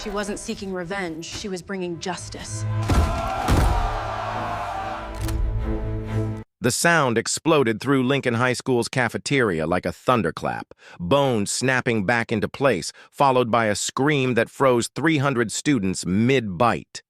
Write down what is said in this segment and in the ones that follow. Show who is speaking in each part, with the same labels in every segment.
Speaker 1: She wasn't seeking revenge. She was bringing justice.
Speaker 2: The sound exploded through Lincoln High School's cafeteria like a thunderclap, bones snapping back into place, followed by a scream that froze 300 students mid-bite.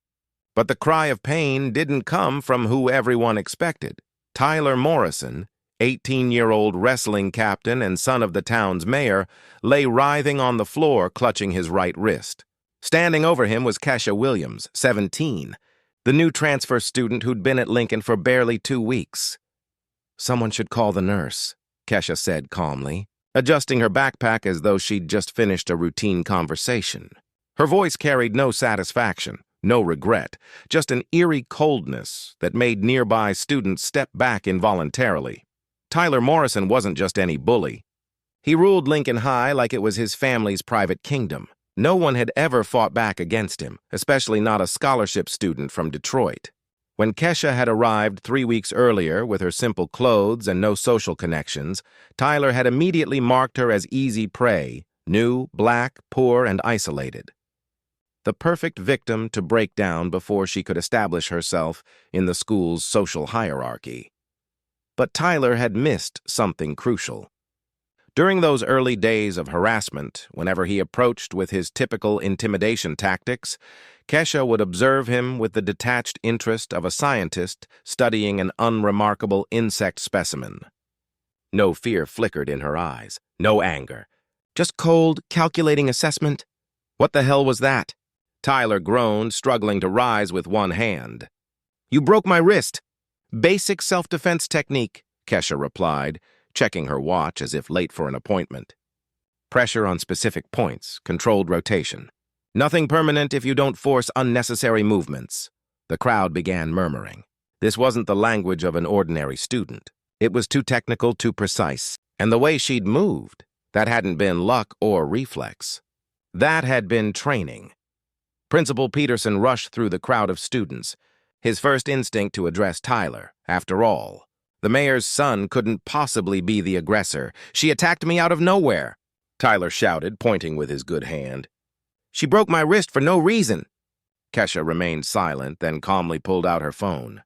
Speaker 2: But the cry of pain didn't come from who everyone expected. Tyler Morrison, 18-year-old wrestling captain and son of the town's mayor, lay writhing on the floor, clutching his right wrist. Standing over him was Kesha Williams, 17, the new transfer student who'd been at Lincoln for barely 2 weeks. "Someone should call the nurse," Kesha said calmly, adjusting her backpack as though she'd just finished a routine conversation. Her voice carried no satisfaction, no regret, just an eerie coldness that made nearby students step back involuntarily. Tyler Morrison wasn't just any bully. He ruled Lincoln High like it was his family's private kingdom. No one had ever fought back against him, especially not a scholarship student from Detroit. When Kesha had arrived 3 weeks earlier with her simple clothes and no social connections, Tyler had immediately marked her as easy prey, new, black, poor, and isolated. The perfect victim to break down before she could establish herself in the school's social hierarchy. But Tyler had missed something crucial. During those early days of harassment, whenever he approached with his typical intimidation tactics, Kesha would observe him with the detached interest of a scientist studying an unremarkable insect specimen. No fear flickered in her eyes, no anger. Just cold, calculating assessment? What the hell was that? Tyler groaned, struggling to rise with one hand. "You broke my wrist." "Basic self-defense technique," Kesha replied, checking her watch as if late for an appointment. "Pressure on specific points, controlled rotation. Nothing permanent if you don't force unnecessary movements." The crowd began murmuring. This wasn't the language of an ordinary student. It was too technical, too precise. And the way she'd moved, that hadn't been luck or reflex. That had been training. Principal Peterson rushed through the crowd of students, his first instinct to address Tyler. After all, the mayor's son couldn't possibly be the aggressor. "She attacked me out of nowhere," Tyler shouted, pointing with his good hand. "She broke my wrist for no reason." Kesha remained silent, then calmly pulled out her phone.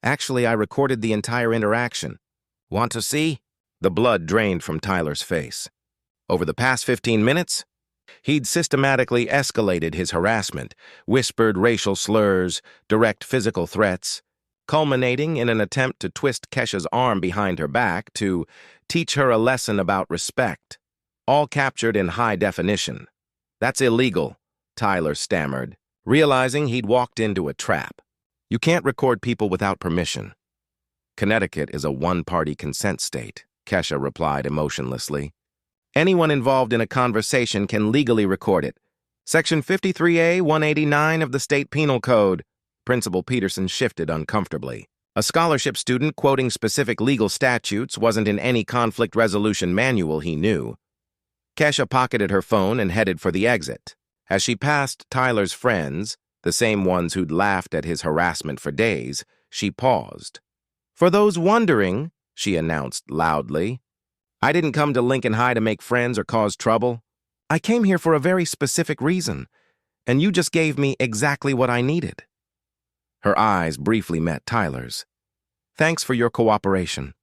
Speaker 2: "Actually, I recorded the entire interaction. Want to see?" The blood drained from Tyler's face. Over the past 15 minutes, he'd systematically escalated his harassment, whispered racial slurs, direct physical threats, culminating in an attempt to twist Kesha's arm behind her back to teach her a lesson about respect, all captured in high definition. "That's illegal," Tyler stammered, realizing he'd walked into a trap. "You can't record people without permission." "Connecticut is a one-party consent state," Kesha replied emotionlessly. "Anyone involved in a conversation can legally record it. Section 53A 189 of the State Penal Code." Principal Peterson shifted uncomfortably. A scholarship student quoting specific legal statutes wasn't in any conflict resolution manual he knew. Kesha pocketed her phone and headed for the exit. As she passed Tyler's friends, the same ones who'd laughed at his harassment for days, she paused. "For those wondering," she announced loudly, "I didn't come to Lincoln High to make friends or cause trouble. I came here for a very specific reason, and you just gave me exactly what I needed." Her eyes briefly met Tyler's. "Thanks for your cooperation."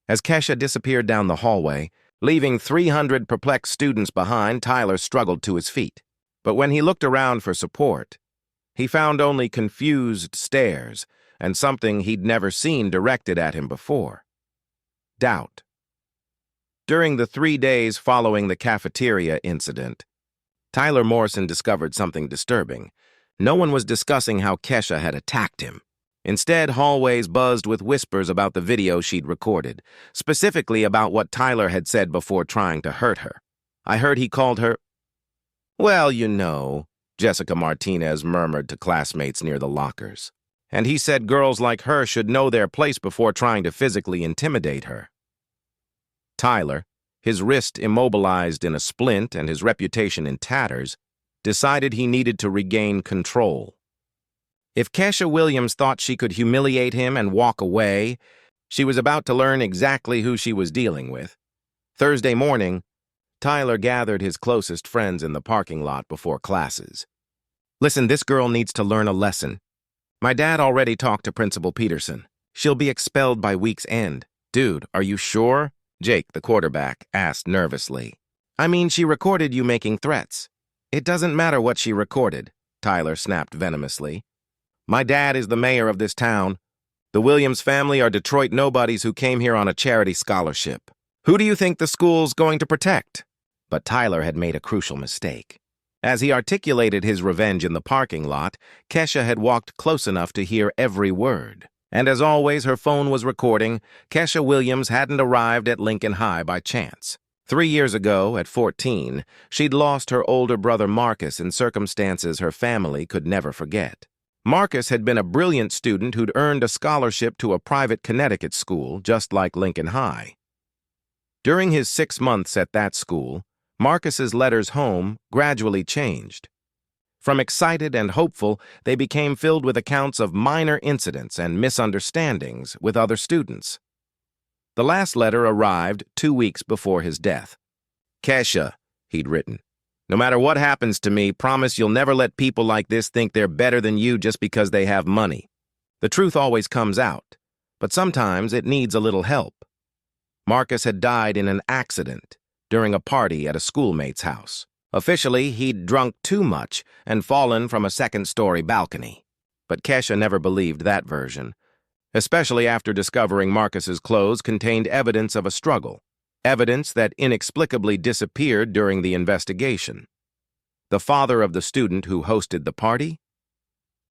Speaker 2: As Kesha disappeared down the hallway, leaving 300 perplexed students behind, Tyler struggled to his feet. But when he looked around for support, he found only confused stares and something he'd never seen directed at him before: doubt. During the 3 days following the cafeteria incident, Tyler Morrison discovered something disturbing. No one was discussing how Kesha had attacked him. Instead, hallways buzzed with whispers about the video she'd recorded, specifically about what Tyler had said before trying to hurt her. "I heard he called her—" "Well, you know," Jessica Martinez murmured to classmates near the lockers. "And he said girls like her should know their place before trying to physically intimidate her." Tyler, his wrist immobilized in a splint and his reputation in tatters, decided he needed to regain control. If Kesha Williams thought she could humiliate him and walk away, she was about to learn exactly who she was dealing with. Thursday morning, Tyler gathered his closest friends in the parking lot before classes. Listen, this girl needs to learn a lesson. My dad already talked to Principal Peterson. She'll be expelled by week's end. Dude, are you sure? Jake, the quarterback, asked nervously. I mean, she recorded you making threats. It doesn't matter what she recorded, Tyler snapped venomously. My dad is the mayor of this town. The Williams family are Detroit nobodies who came here on a charity scholarship. Who do you think the school's going to protect? But Tyler had made a crucial mistake. As he articulated his revenge in the parking lot, Kesha had walked close enough to hear every word. And as always, her phone was recording. Kesha Williams hadn't arrived at Lincoln High by chance. 3 years ago, at 14, she'd lost her older brother Marcus in circumstances her family could never forget. Marcus had been a brilliant student who'd earned a scholarship to a private Connecticut school, just like Lincoln High. During his 6 months at that school, Marcus's letters home gradually changed. From excited and hopeful, they became filled with accounts of minor incidents and misunderstandings with other students. The last letter arrived 2 weeks before his death. Kesha, he'd written, no matter what happens to me, promise you'll never let people like this think they're better than you just because they have money. The truth always comes out, but sometimes it needs a little help. Marcus had died in an accident during a party at a schoolmate's house. Officially, he'd drunk too much and fallen from a second-story balcony. But Kesha never believed that version, especially after discovering Marcus's clothes contained evidence of a struggle, evidence that inexplicably disappeared during the investigation. The father of the student who hosted the party?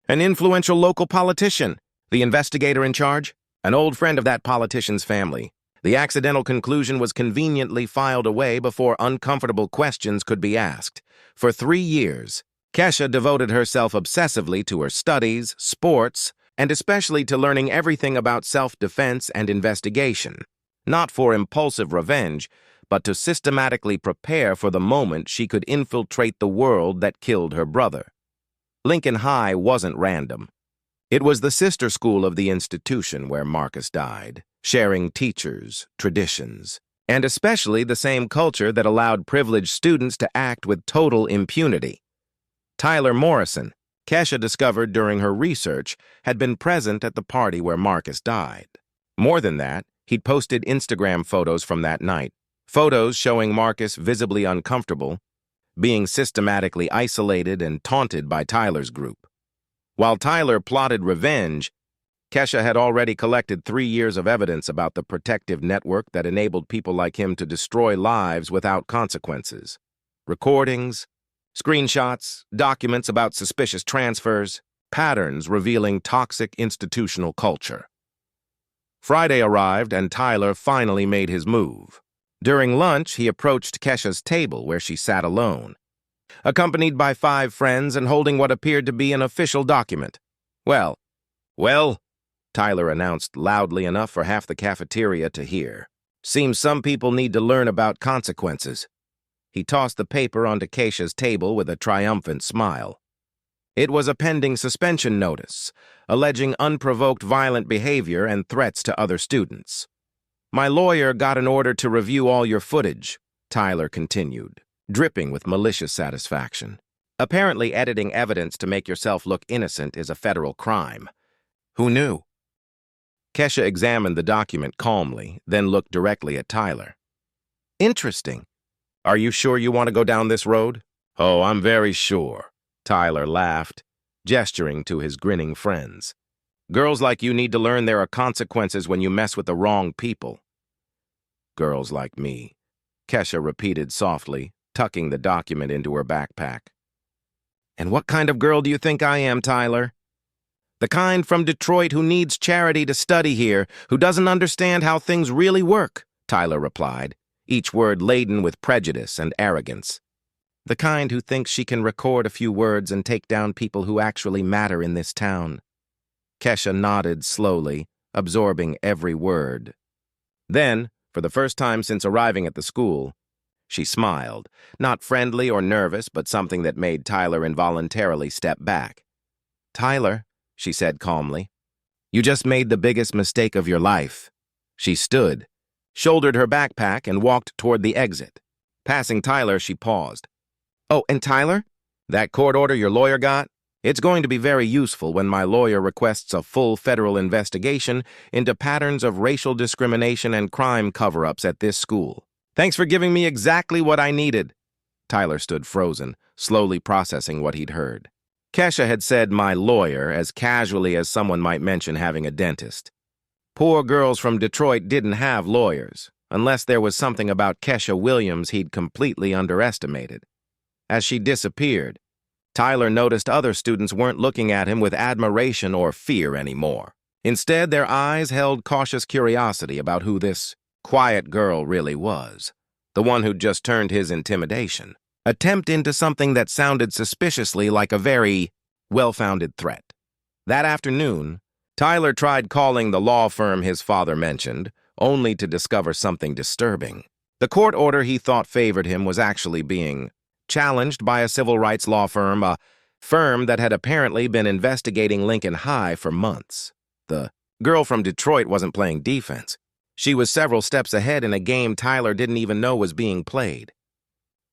Speaker 2: An influential local politician, the investigator in charge, an old friend of that politician's family. The accidental conclusion was conveniently filed away before uncomfortable questions could be asked. For 3 years, Kesha devoted herself obsessively to her studies, sports, and especially to learning everything about self-defense and investigation. Not for impulsive revenge, but to systematically prepare for the moment she could infiltrate the world that killed her brother. Lincoln High wasn't random. It was the sister school of the institution where Marcus died, sharing teachers, traditions, and especially the same culture that allowed privileged students to act with total impunity. Tyler Morrison, Kesha discovered during her research, had been present at the party where Marcus died. More than that, he'd posted Instagram photos from that night, photos showing Marcus visibly uncomfortable, being systematically isolated and taunted by Tyler's group. While Tyler plotted revenge, Kesha had already collected 3 years of evidence about the protective network that enabled people like him to destroy lives without consequences. Recordings, screenshots, documents about suspicious transfers, patterns revealing toxic institutional culture. Friday arrived and Tyler finally made his move. During lunch, he approached Kesha's table where she sat alone, accompanied by 5 friends and holding what appeared to be an official document. Well, Tyler announced loudly enough for half the cafeteria to hear. Seems some people need to learn about consequences. He tossed the paper onto Kesha's table with a triumphant smile. It was a pending suspension notice, alleging unprovoked violent behavior and threats to other students. My lawyer got an order to review all your footage, Tyler continued, dripping with malicious satisfaction. Apparently, editing evidence to make yourself look innocent is a federal crime. Who knew? Kesha examined the document calmly, then looked directly at Tyler. Interesting. Are you sure you want to go down this road? Oh, I'm very sure, Tyler laughed, gesturing to his grinning friends. Girls like you need to learn there are consequences when you mess with the wrong people. Girls like me, Kesha repeated softly, tucking the document into her backpack. And what kind of girl do you think I am, Tyler? The kind from Detroit who needs charity to study here, who doesn't understand how things really work, Tyler replied, each word laden with prejudice and arrogance. The kind who thinks she can record a few words and take down people who actually matter in this town. Kesha nodded slowly, absorbing every word. Then, for the first time since arriving at the school, she smiled, not friendly or nervous, but something that made Tyler involuntarily step back. Tyler, she said calmly, you just made the biggest mistake of your life. She stood, shouldered her backpack, and walked toward the exit. Passing Tyler, she paused. Oh, and Tyler? That court order your lawyer got? It's going to be very useful when my lawyer requests a full federal investigation into patterns of racial discrimination and crime cover-ups at this school. Thanks for giving me exactly what I needed. Tyler stood frozen, slowly processing what he'd heard. Kesha had said my lawyer as casually as someone might mention having a dentist. Poor girls from Detroit didn't have lawyers, unless there was something about Kesha Williams he'd completely underestimated. As she disappeared, Tyler noticed other students weren't looking at him with admiration or fear anymore. Instead, their eyes held cautious curiosity about who this quiet girl really was, the one who'd just turned his intimidation attempt into something that sounded suspiciously like a very well-founded threat. That afternoon, Tyler tried calling the law firm his father mentioned, only to discover something disturbing. The court order he thought favored him was actually being challenged by a civil rights law firm, a firm that had apparently been investigating Lincoln High for months. The girl from Detroit wasn't playing defense. She was several steps ahead in a game Tyler didn't even know was being played.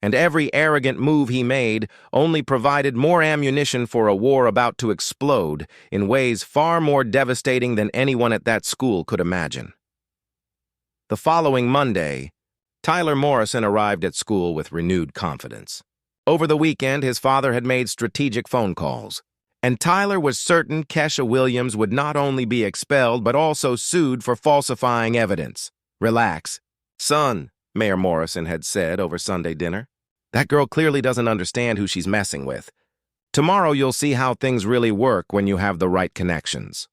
Speaker 2: And every arrogant move he made only provided more ammunition for a war about to explode in ways far more devastating than anyone at that school could imagine. The following Monday, Tyler Morrison arrived at school with renewed confidence. Over the weekend, his father had made strategic phone calls, and Tyler was certain Kesha Williams would not only be expelled but also sued for falsifying evidence. "Relax, son," Mayor Morrison had said over Sunday dinner. "That girl clearly doesn't understand who she's messing with. Tomorrow you'll see how things really work when you have the right connections."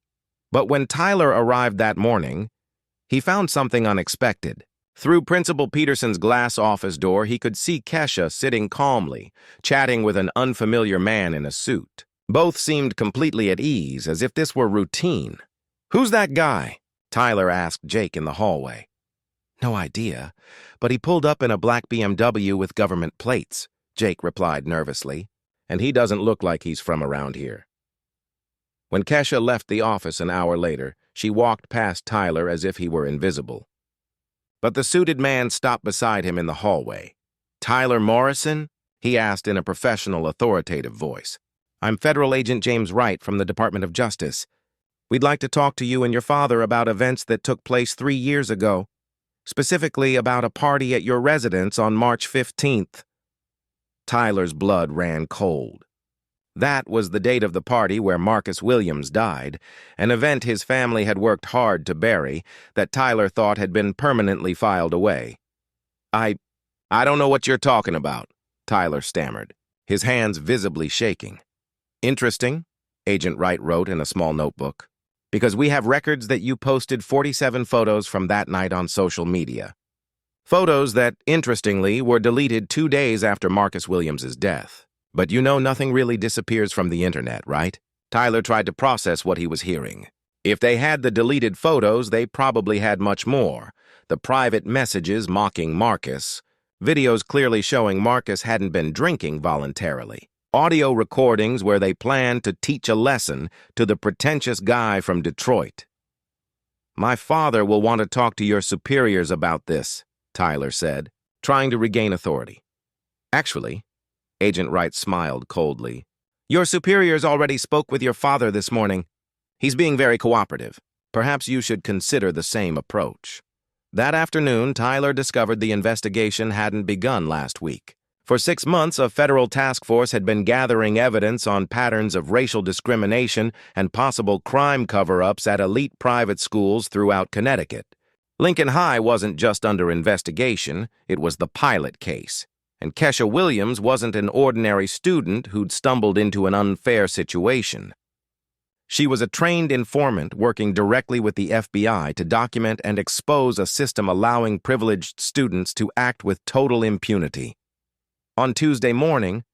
Speaker 2: But when Tyler arrived that morning, he found something unexpected. Through Principal Peterson's glass office door, he could see Kesha sitting calmly, chatting with an unfamiliar man in a suit. Both seemed completely at ease, as if this were routine. "Who's that guy?" Tyler asked Jake in the hallway. "No idea, but he pulled up in a black BMW with government plates," Jake replied nervously, "and he doesn't look like he's from around here." When Kesha left the office an hour later, she walked past Tyler as if he were invisible. But the suited man stopped beside him in the hallway. "Tyler Morrison?" he asked in a professional, authoritative voice. "I'm Federal Agent James Wright from the Department of Justice. We'd like to talk to you and your father about events that took place 3 years ago, specifically about a party at your residence on March 15th. Tyler's blood ran cold. That was the date of the party where Marcus Williams died, an event his family had worked hard to bury that Tyler thought had been permanently filed away. I don't know what you're talking about," Tyler stammered, his hands visibly shaking. "Interesting," Agent Wright wrote in a small notebook, "because we have records that you posted 47 photos from that night on social media. Photos that, interestingly, were deleted 2 days after Marcus Williams' death. But you know nothing really disappears from the internet, right?" Tyler tried to process what he was hearing. If they had the deleted photos, they probably had much more. The private messages mocking Marcus, videos clearly showing Marcus hadn't been drinking voluntarily, audio recordings where they planned to teach a lesson to the pretentious guy from Detroit. "My father will want to talk to your superiors about this," Tyler said, trying to regain authority. "Actually," Agent Wright smiled coldly, "your superiors already spoke with your father this morning. He's being very cooperative. Perhaps you should consider the same approach." That afternoon, Tyler discovered the investigation hadn't begun last week. For 6 months, a federal task force had been gathering evidence on patterns of racial discrimination and possible crime cover-ups at elite private schools throughout Connecticut. Lincoln High wasn't just under investigation, it was the pilot case. And Kesha Williams wasn't an ordinary student who'd stumbled into an unfair situation. She was a trained informant working directly with the FBI to document and expose a system allowing privileged students to act with total impunity. On Tuesday morning,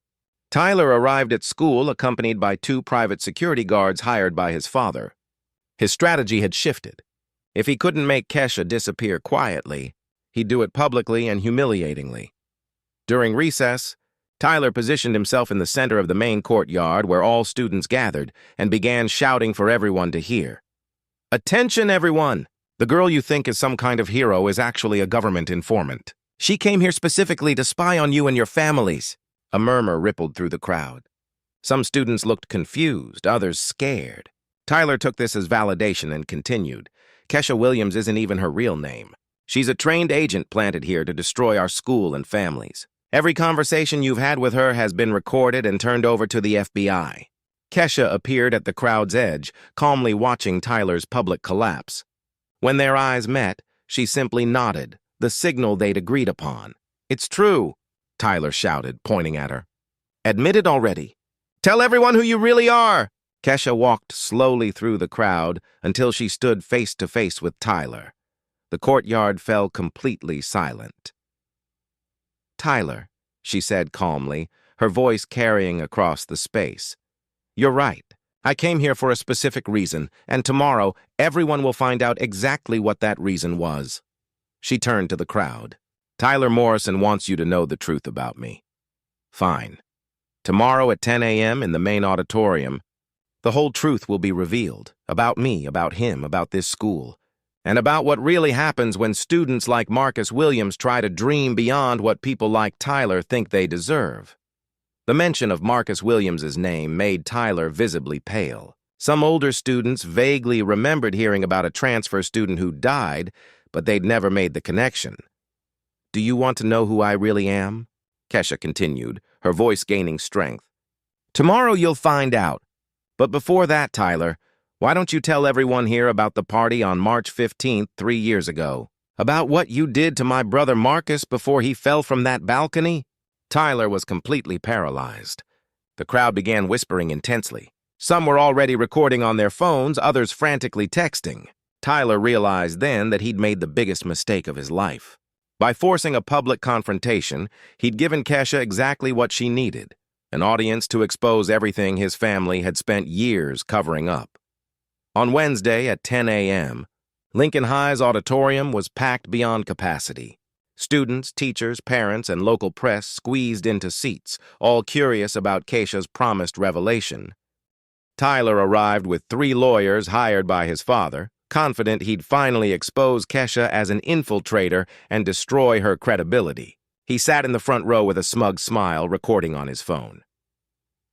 Speaker 2: Tyler arrived at school accompanied by 2 private security guards hired by his father. His strategy had shifted. If he couldn't make Kesha disappear quietly, he'd do it publicly and humiliatingly. During recess, Tyler positioned himself in the center of the main courtyard where all students gathered and began shouting for everyone to hear. "Attention, everyone! The girl you think is some kind of hero is actually a government informant. She came here specifically to spy on you and your families." A murmur rippled through the crowd. Some students looked confused, others scared. Tyler took this as validation and continued. Kesha Williams isn't even her real name. She's a trained agent planted here to destroy our school and families. Every conversation you've had with her has been recorded and turned over to the FBI. Kesha appeared at the crowd's edge, calmly watching Tyler's public collapse. When their eyes met, she simply nodded, the signal they'd agreed upon. "It's true," Tyler shouted, pointing at her. "Admit it already. Tell everyone who you really are." Kesha walked slowly through the crowd until she stood face to face with Tyler. The courtyard fell completely silent. "Tyler," she said calmly, her voice carrying across the space. "You're right. I came here for a specific reason, and tomorrow everyone will find out exactly what that reason was." She turned to the crowd. "Tyler Morrison wants you to know the truth about me." "Fine. Tomorrow at 10 a.m. in the main auditorium, the whole truth will be revealed, about me, about him, about this school, and about what really happens when students like Marcus Williams try to dream beyond what people like Tyler think they deserve." The mention of Marcus Williams's name made Tyler visibly pale. Some older students vaguely remembered hearing about a transfer student who died, but they'd never made the connection. "Do you want to know who I really am?" Kesha continued, her voice gaining strength. "Tomorrow you'll find out. But before that, Tyler, why don't you tell everyone here about the party on March 15th, 3 years ago? About what you did to my brother Marcus before he fell from that balcony?" Tyler was completely paralyzed. The crowd began whispering intensely. Some were already recording on their phones, others frantically texting. Tyler realized then that he'd made the biggest mistake of his life. By forcing a public confrontation, he'd given Kesha exactly what she needed, an audience to expose everything his family had spent years covering up. On Wednesday at 10 a.m., Lincoln High's auditorium was packed beyond capacity. Students, teachers, parents, and local press squeezed into seats, all curious about Kesha's promised revelation. Tyler arrived with 3 lawyers hired by his father, confident he'd finally expose Kesha as an infiltrator and destroy her credibility. He sat in the front row with a smug smile, recording on his phone.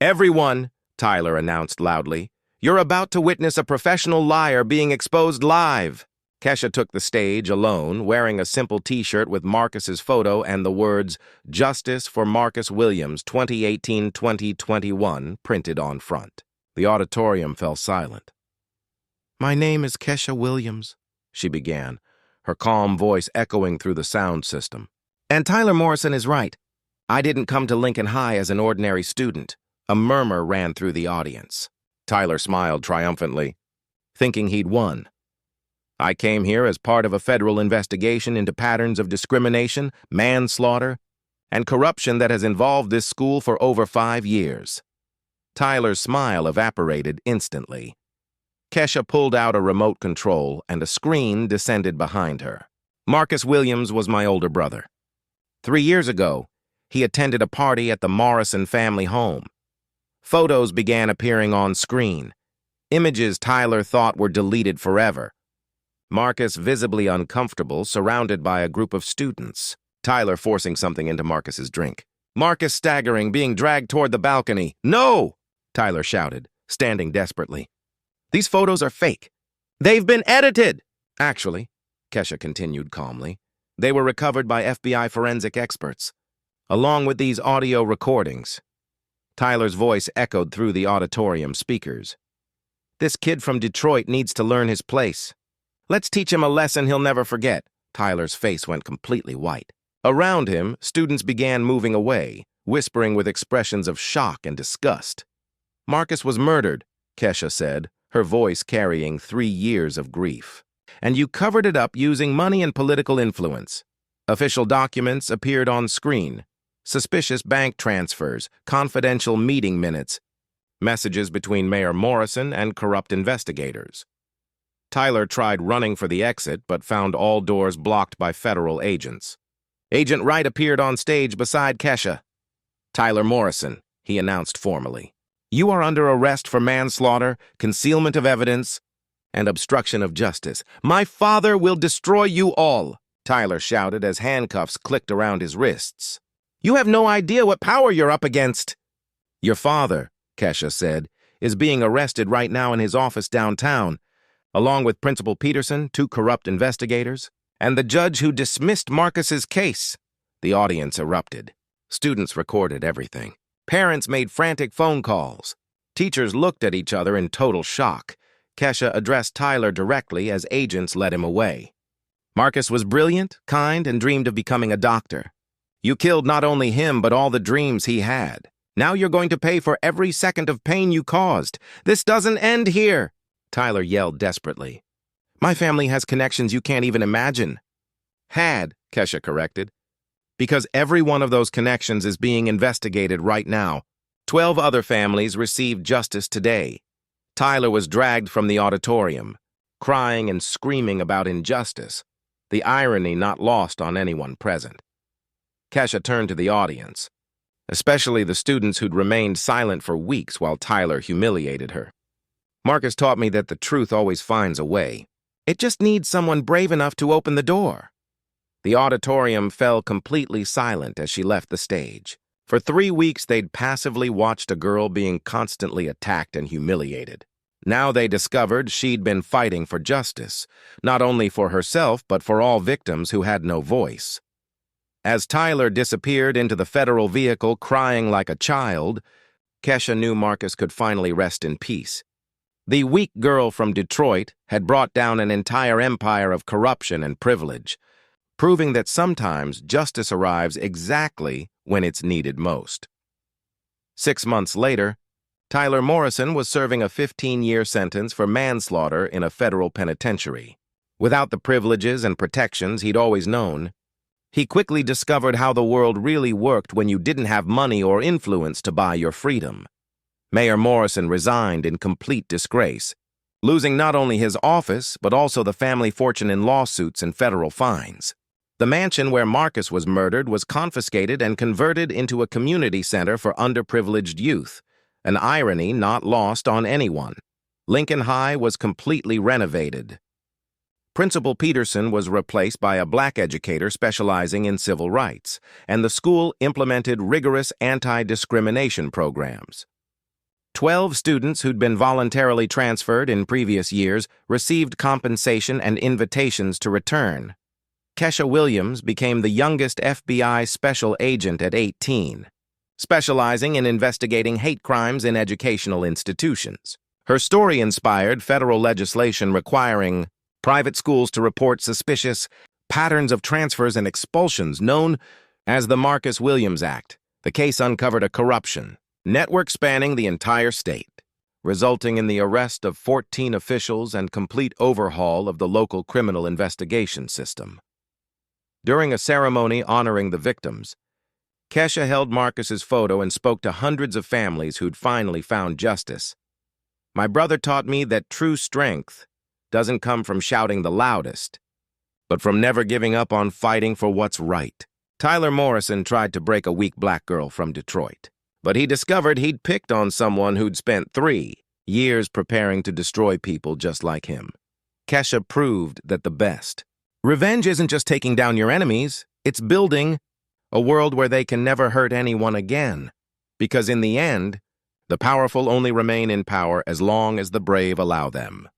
Speaker 2: "Everyone," Tyler announced loudly, "you're about to witness a professional liar being exposed live." Kesha took the stage alone, wearing a simple T-shirt with Marcus's photo and the words, "Justice for Marcus Williams, 2018-2021, printed on front. The auditorium fell silent. "My name is Kesha Williams," she began, her calm voice echoing through the sound system. "And Tyler Morrison is right. I didn't come to Lincoln High as an ordinary student." A murmur ran through the audience. Tyler smiled triumphantly, thinking he'd won. "I came here as part of a federal investigation into patterns of discrimination, manslaughter, and corruption that has involved this school for over 5 years. Tyler's smile evaporated instantly. Kesha pulled out a remote control, and a screen descended behind her. "Marcus Williams was my older brother. 3 years ago, he attended a party at the Morrison family home. Photos began appearing on screen, images Tyler thought were deleted forever. Marcus visibly uncomfortable, surrounded by a group of students. Tyler forcing something into Marcus's drink. Marcus staggering, being dragged toward the balcony. "No!" Tyler shouted, standing desperately. "These photos are fake. They've been edited!" "Actually," Kesha continued calmly, "they were recovered by FBI forensic experts, along with these audio recordings." Tyler's voice echoed through the auditorium speakers. "This kid from Detroit needs to learn his place. Let's teach him a lesson he'll never forget." Tyler's face went completely white. Around him, students began moving away, whispering with expressions of shock and disgust. "Marcus was murdered," Kesha said, her voice carrying 3 years of grief. "And you covered it up using money and political influence. Official documents appeared on screen. Suspicious bank transfers, confidential meeting minutes, messages between Mayor Morrison and corrupt investigators." Tyler tried running for the exit, but found all doors blocked by federal agents. Agent Wright appeared on stage beside Kesha. "Tyler Morrison," he announced formally, "you are under arrest for manslaughter, concealment of evidence, and obstruction of justice. My father will destroy you all," Tyler shouted as handcuffs clicked around his wrists. "You have no idea what power you're up against." "Your father," Kesha said, is being arrested right now in his office downtown, along with Principal Peterson, 2 corrupt investigators, and the judge who dismissed Marcus's case. The audience erupted. Students recorded everything. Parents made frantic phone calls. Teachers looked at each other in total shock. Kesha addressed Tyler directly as agents led him away. Marcus was brilliant, kind, and dreamed of becoming a doctor. You killed not only him, but all the dreams he had. Now you're going to pay for every second of pain you caused. This doesn't end here, Tyler yelled desperately. My family has connections you can't even imagine. Had, Kesha corrected. Because every one of those connections is being investigated right now. 12 other families received justice today. Tyler was dragged from the auditorium, crying and screaming about injustice, the irony not lost on anyone present. Kesha turned to the audience, especially the students who'd remained silent for weeks while Tyler humiliated her. Marcus taught me that the truth always finds a way. It just needs someone brave enough to open the door. The auditorium fell completely silent as she left the stage. For 3 weeks, they'd passively watched a girl being constantly attacked and humiliated. Now they discovered she'd been fighting for justice, not only for herself, but for all victims who had no voice. As Tyler disappeared into the federal vehicle crying like a child, Kesha knew Marcus could finally rest in peace. The weak girl from Detroit had brought down an entire empire of corruption and privilege, proving that sometimes justice arrives exactly when it's needed most. 6 months later, Tyler Morrison was serving a 15-year sentence for manslaughter in a federal penitentiary. Without the privileges and protections he'd always known, he quickly discovered how the world really worked when you didn't have money or influence to buy your freedom. Mayor Morrison resigned in complete disgrace, losing not only his office, but also the family fortune in lawsuits and federal fines. The mansion where Marcus was murdered was confiscated and converted into a community center for underprivileged youth, an irony not lost on anyone. Lincoln High was completely renovated. Principal Peterson was replaced by a black educator specializing in civil rights, and the school implemented rigorous anti-discrimination programs. 12 students who'd been voluntarily transferred in previous years received compensation and invitations to return. Kesha Williams became the youngest FBI special agent at 18, specializing in investigating hate crimes in educational institutions. Her story inspired federal legislation requiring private schools to report suspicious patterns of transfers and expulsions known as the Marcus Williams Act. The case uncovered a corruption network spanning the entire state, resulting in the arrest of 14 officials and complete overhaul of the local criminal investigation system. During a ceremony honoring the victims, Kesha held Marcus's photo and spoke to hundreds of families who'd finally found justice. My brother taught me that true strength doesn't come from shouting the loudest, but from never giving up on fighting for what's right. Tyler Morrison tried to break a weak black girl from Detroit, but he discovered he'd picked on someone who'd spent 3 years preparing to destroy people just like him. Kesha proved that the best. Revenge isn't just taking down your enemies, it's building a world where they can never hurt anyone again. Because in the end, the powerful only remain in power as long as the brave allow them.